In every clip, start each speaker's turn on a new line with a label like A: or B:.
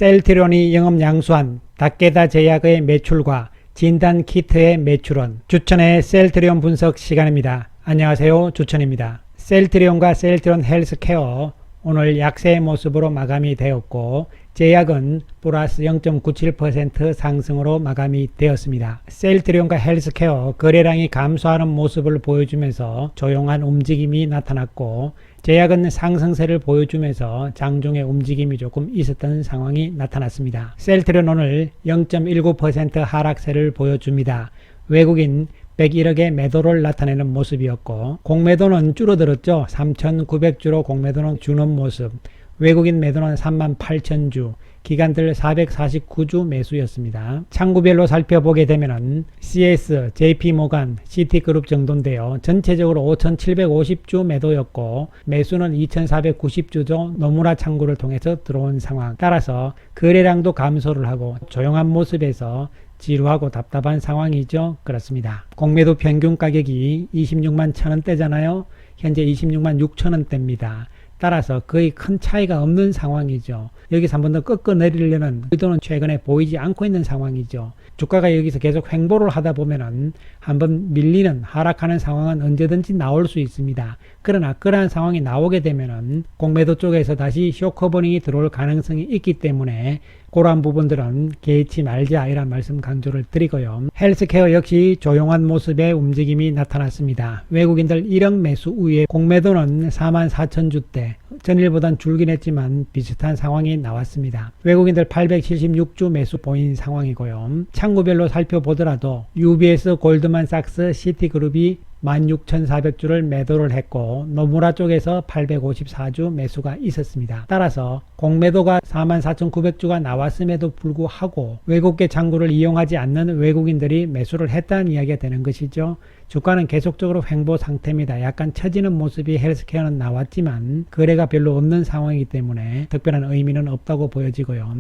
A: 셀트리온이 영업 양수한 다케다 제약의 매출과 진단 키트의 매출은 주천의 셀트리온 분석 시간입니다. 안녕하세요, 주천입니다. 셀트리온과 셀트리온 헬스케어 오늘 약세의 모습으로 마감이 되었고 제약은 플러스 0.97% 상승으로 마감이 되었습니다. 셀트리온과 헬스케어 거래량이 감소하는 모습을 보여주면서 조용한 움직임이 나타났고 제약은 상승세를 보여주면서 장중에 움직임이 조금 있었던 상황이 나타났습니다. 셀트리온 오늘 0.19% 하락세를 보여줍니다. 외국인 101억의 매도를 나타내는 모습이었고 공매도는 줄어들었죠. 3,900주로 공매도는 주는 모습, 외국인 매도는 38,000주, 기관들 449주 매수였습니다. 창구별로 살펴보게 되면은 CS, JP모간, 시티그룹 정도인데요. 전체적으로 5,750주 매도였고 매수는 2,490주죠. 노무라 창구를 통해서 들어온 상황. 따라서 거래량도 감소를 하고 조용한 모습에서 지루하고 답답한 상황이죠. 그렇습니다. 공매도 평균 가격이 26만 1,000원대잖아요. 현재 26만 6천원대입니다. 따라서 거의 큰 차이가 없는 상황이죠. 여기서 한 번 더 꺾어 내리려는 의도는 최근에 보이지 않고 있는 상황이죠. 주가가 여기서 계속 횡보를 하다 보면은 한번 밀리는 하락하는 상황은 언제든지 나올 수 있습니다. 그러나 그러한 상황이 나오게 되면은 공매도 쪽에서 다시 쇼커버닝이 들어올 가능성이 있기 때문에 그러한 부분들은 개의치 말자 이런 말씀 강조를 드리고요. 헬스케어 역시 조용한 모습의 움직임이 나타났습니다. 외국인들 1억 매수 후에 공매도는 44,000주대 전일보단 줄긴 했지만 비슷한 상황이 나왔습니다. 외국인들 876주 매수 보인 상황이고요. 창구별로 살펴보더라도 UBS, 골드만삭스, 시티그룹이 16,400주를 매도를 했고 노무라 쪽에서 854주 매수가 있었습니다. 따라서 공매도가 44,900주가 나왔음에도 불구하고 외국계 창구를 이용하지 않는 외국인들이 매수를 했다는 이야기가 되는 것이죠. 주가는 계속적으로 횡보 상태입니다. 약간 처지는 모습이 헬스케어는 나왔지만 거래가 별로 없는 상황이기 때문에 특별한 의미는 없다고 보여지고요.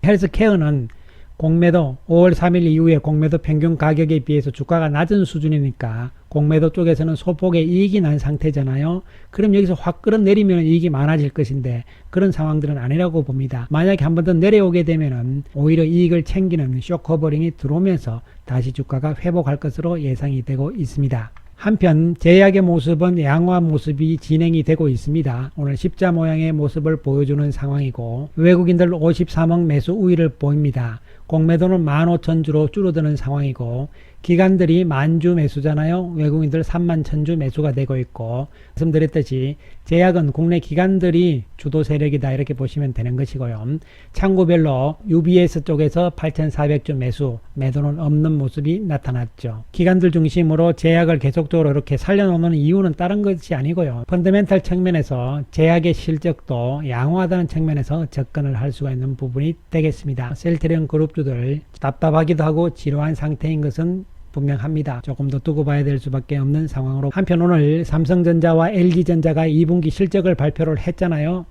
A: 헬스케어는 공매도 5월 3일 이후에 공매도 평균 가격에 비해서 주가가 낮은 수준이니까 공매도 쪽에서는 소폭의 이익이 난 상태잖아요. 그럼 여기서 확 끌어내리면 이익이 많아질 것인데 그런 상황들은 아니라고 봅니다. 만약에 한 번 더 내려오게 되면은 오히려 이익을 챙기는 쇼커버링이 들어오면서 다시 주가가 회복할 것으로 예상이 되고 있습니다. 한편 제약의 모습은 양화 모습이 진행이 되고 있습니다. 오늘 십자 모양의 모습을 보여주는 상황이고 외국인들 53억 매수 우위를 보입니다. 공매도는 15,000주로 줄어드는 상황이고 기관들이 10,000주 매수잖아요. 외국인들 31,000주 매수가 되고 있고 말씀드렸듯이 제약은 국내 기관들이 주도 세력이다 이렇게 보시면 되는 것이고요. 창구별로 UBS 쪽에서 8,400주 매도는 없는 모습이 나타났죠. 기관들 중심으로 제약을 계속적으로 이렇게 살려놓는 이유는 다른 것이 아니고요. 펀더멘탈 측면에서 제약의 실적도 양호하다는 측면에서 접근을 할 수가 있는 부분이 되겠습니다. 셀트리온 그룹주들 답답하기도 하고 지루한 상태인 것은 분명합니다. 조금 더 두고 봐야 될 수밖에 없는 상황으로 한편 오늘 삼성전자와 LG전자가 2분기 실적을 발표를 했잖아요.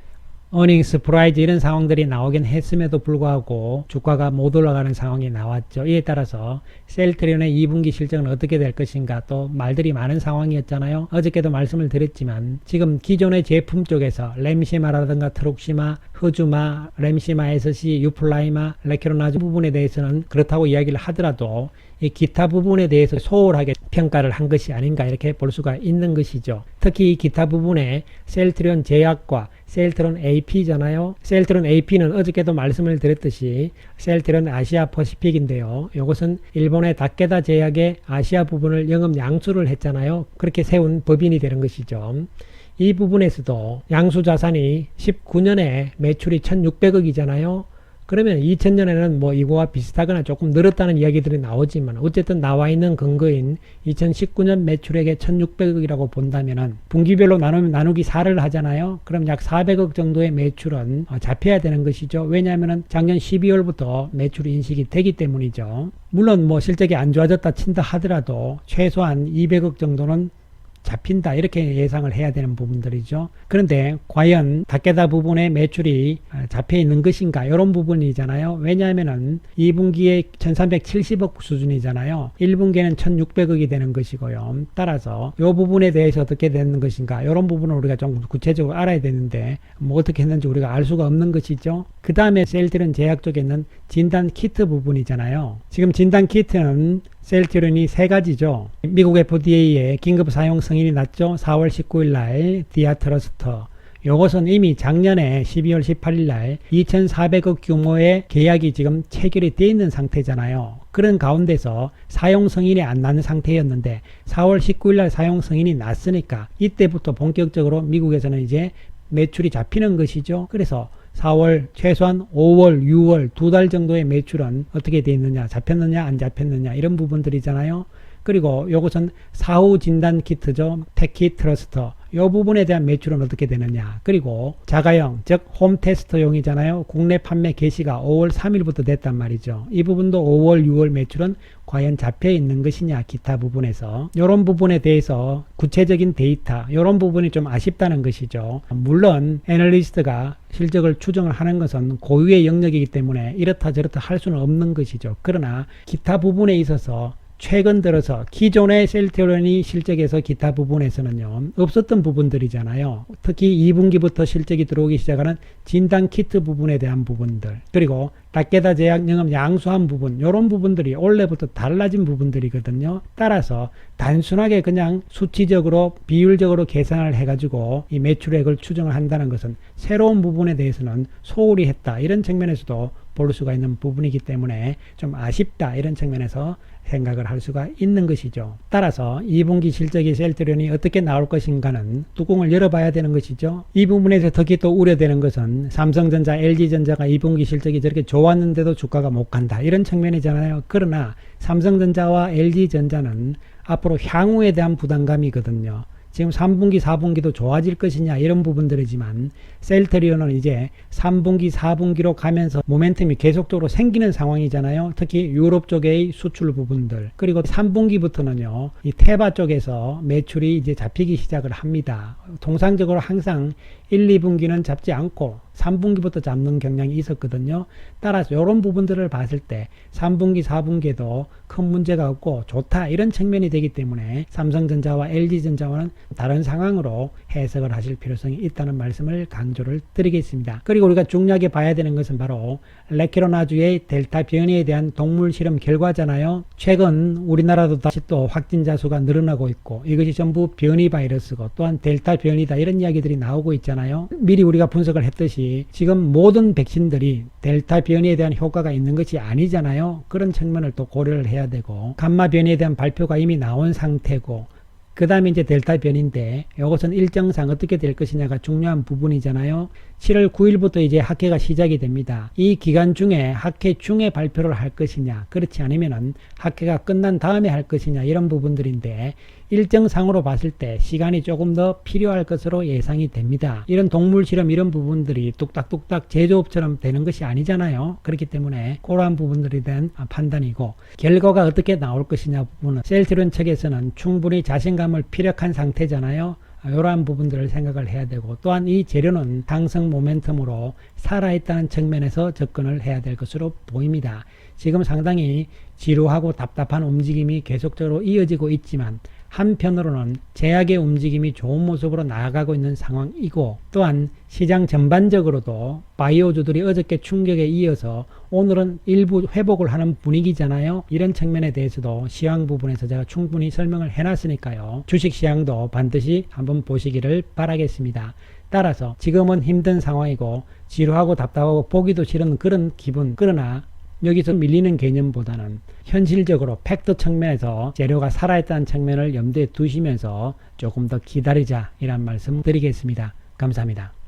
A: 어닝 서프라이즈 이런 상황들이 나오긴 했음에도 불구하고 주가가 못 올라가는 상황이 나왔죠. 이에 따라서 셀트리온의 2분기 실적은 어떻게 될 것인가 또 말들이 많은 상황이었잖아요. 어저께도 말씀을 드렸지만 지금 기존의 제품 쪽에서 램시마라든가 트록시마, 흐주마, 램시마 SC, 유플라이마, 레케로나즈 부분에 대해서는 그렇다고 이야기를 하더라도 이 기타 부분에 대해서 소홀하게 평가를 한 것이 아닌가 이렇게 볼 수가 있는 것이죠. 특히 이 기타 부분에 셀트리온 제약과 셀트리온 AP잖아요. 셀트리온 AP는 어저께도 말씀을 드렸듯이 셀트리온 아시아 퍼시픽인데요. 이것은 일본의 다케다 제약의 아시아 부분을 영업 양수를 했잖아요. 그렇게 세운 법인이 되는 것이죠. 이 부분에서도 양수 자산이 19년에 매출이 1,600억이잖아요. 그러면 2000년에는 뭐 이거와 비슷하거나 조금 늘었다는 이야기들이 나오지만 어쨌든 나와 있는 근거인 2019년 매출액의 1600억이라고 본다면은 분기별로 나누기 4를 하잖아요. 그럼 약 400억 정도의 매출은 잡혀야 되는 것이죠. 왜냐하면은 작년 12월부터 매출 인식이 되기 때문이죠. 물론 뭐 실적이 안 좋아졌다 친다 하더라도 최소한 200억 정도는 잡힌다 이렇게 예상을 해야 되는 부분들이죠. 그런데 과연 닥게다 부분의 매출이 잡혀 있는 것인가 이런 부분이잖아요. 왜냐하면은 2분기에 1370억 수준이잖아요. 1분기에는 1600억이 되는 것이고요. 따라서 이 부분에 대해서 어떻게 되는 것인가 이런 부분을 우리가 좀 구체적으로 알아야 되는데 뭐 어떻게 했는지 우리가 알 수가 없는 것이죠. 그 다음에 셀트리온 제약 쪽에 있는 진단 키트 부분이잖아요. 지금 진단 키트는 셀트리온이 세 가지죠. 미국 FDA에 긴급 사용 승인이 났죠. 4월 19일 날 디아트러스터. 요것은 이미 작년에 12월 18일 날 2,400억 규모의 계약이 지금 체결이 되어 있는 상태잖아요. 그런 가운데서 사용 승인이 안 나는 상태였는데 4월 19일 날 사용 승인이 났으니까 이때부터 본격적으로 미국에서는 이제 매출이 잡히는 것이죠. 그래서 4월 최소한 5월 6월 두 달 정도의 매출은 어떻게 되어 있느냐, 잡혔느냐 안 잡혔느냐 이런 부분들이잖아요. 그리고 이것은 사후 진단 키트죠. 테키 트러스터. 이 부분에 대한 매출은 어떻게 되느냐. 그리고 자가용, 즉 홈 테스트용이잖아요. 국내 판매 개시가 5월 3일부터 됐단 말이죠. 이 부분도 5월, 6월 매출은 과연 잡혀 있는 것이냐, 기타 부분에서. 이런 부분에 대해서 구체적인 데이터, 이런 부분이 좀 아쉽다는 것이죠. 물론 애널리스트가 실적을 추정을 하는 것은 고유의 영역이기 때문에 이렇다 저렇다 할 수는 없는 것이죠. 그러나 기타 부분에 있어서 최근 들어서 기존의 셀트리온이 실적에서 기타 부분에서는요 없었던 부분들이잖아요. 특히 2분기부터 실적이 들어오기 시작하는 진단 키트 부분에 대한 부분들, 그리고 닥게다 제약 영업 양수한 부분, 이런 부분들이 올해부터 달라진 부분들이거든요. 따라서 단순하게 그냥 수치적으로 비율적으로 계산을 해가지고 이 매출액을 추정을 한다는 것은 새로운 부분에 대해서는 소홀히 했다 이런 측면에서도 볼 수가 있는 부분이기 때문에 좀 아쉽다 이런 측면에서 생각을 할 수가 있는 것이죠. 따라서 2분기 실적이 셀트리온이 어떻게 나올 것인가는 뚜껑을 열어봐야 되는 것이죠. 이 부분에서 특히 또 우려되는 것은 삼성전자, LG전자가 2분기 실적이 저렇게 좋았는데도 주가가 못 간다 이런 측면이잖아요. 그러나 삼성전자와 LG전자는 앞으로 향후에 대한 부담감이거든요. 지금 3분기, 4분기도 좋아질 것이냐 이런 부분들이지만 셀트리온은 이제 3분기, 4분기로 가면서 모멘텀이 계속적으로 생기는 상황이잖아요. 특히 유럽 쪽의 수출 부분들, 그리고 3분기부터는요 이 테바 쪽에서 매출이 이제 잡히기 시작을 합니다. 통상적으로 항상 1, 2분기는 잡지 않고 3분기부터 잡는 경향이 있었거든요. 따라서 이런 부분들을 봤을 때 3분기, 4분기에도 큰 문제가 없고 좋다 이런 측면이 되기 때문에 삼성전자와 LG전자와는 다른 상황으로 해석을 하실 필요성이 있다는 말씀을 강조를 드리겠습니다. 그리고 우리가 중요하게 봐야 되는 것은 바로 레키로나주의 델타 변이에 대한 동물 실험 결과잖아요. 최근 우리나라도 다시 또 확진자 수가 늘어나고 있고 이것이 전부 변이 바이러스고 또한 델타 변이다 이런 이야기들이 나오고 있잖아요. 미리 우리가 분석을 했듯이 지금 모든 백신들이 델타 변이에 대한 효과가 있는 것이 아니잖아요. 그런 측면을 또 고려를 해야 되고 감마 변이에 대한 발표가 이미 나온 상태고 그 다음에 이제 델타 변인데 이것은 일정상 어떻게 될 것이냐가 중요한 부분이잖아요. 7월 9일부터 이제 학회가 시작이 됩니다. 이 기간 중에 학회 중에 발표를 할 것이냐, 그렇지 않으면은 학회가 끝난 다음에 할 것이냐 이런 부분들인데 일정상으로 봤을 때 시간이 조금 더 필요할 것으로 예상이 됩니다. 이런 동물 실험 이런 부분들이 뚝딱뚝딱 제조업처럼 되는 것이 아니잖아요. 그렇기 때문에 그러한 부분들에 대한 판단이고 결과가 어떻게 나올 것이냐 부분은 셀트리온 측에서는 충분히 자신감을 피력한 상태잖아요. 이러한 부분들을 생각을 해야 되고 또한 이 재료는 상승 모멘텀으로 살아있다는 측면에서 접근을 해야 될 것으로 보입니다. 지금 상당히 지루하고 답답한 움직임이 계속적으로 이어지고 있지만 한편으로는 제약의 움직임이 좋은 모습으로 나아가고 있는 상황이고 또한 시장 전반적으로도 바이오주들이 어저께 충격에 이어서 오늘은 일부 회복을 하는 분위기잖아요. 이런 측면에 대해서도 시황 부분에서 제가 충분히 설명을 해놨으니까요. 주식시장도 반드시 한번 보시기를 바라겠습니다. 따라서 지금은 힘든 상황이고 지루하고 답답하고 보기도 싫은 그런 기분, 그러나 여기서 밀리는 개념보다는 현실적으로 팩트 측면에서 재료가 살아있다는 측면을 염두에 두시면서 조금 더 기다리자 이란 말씀 드리겠습니다. 감사합니다.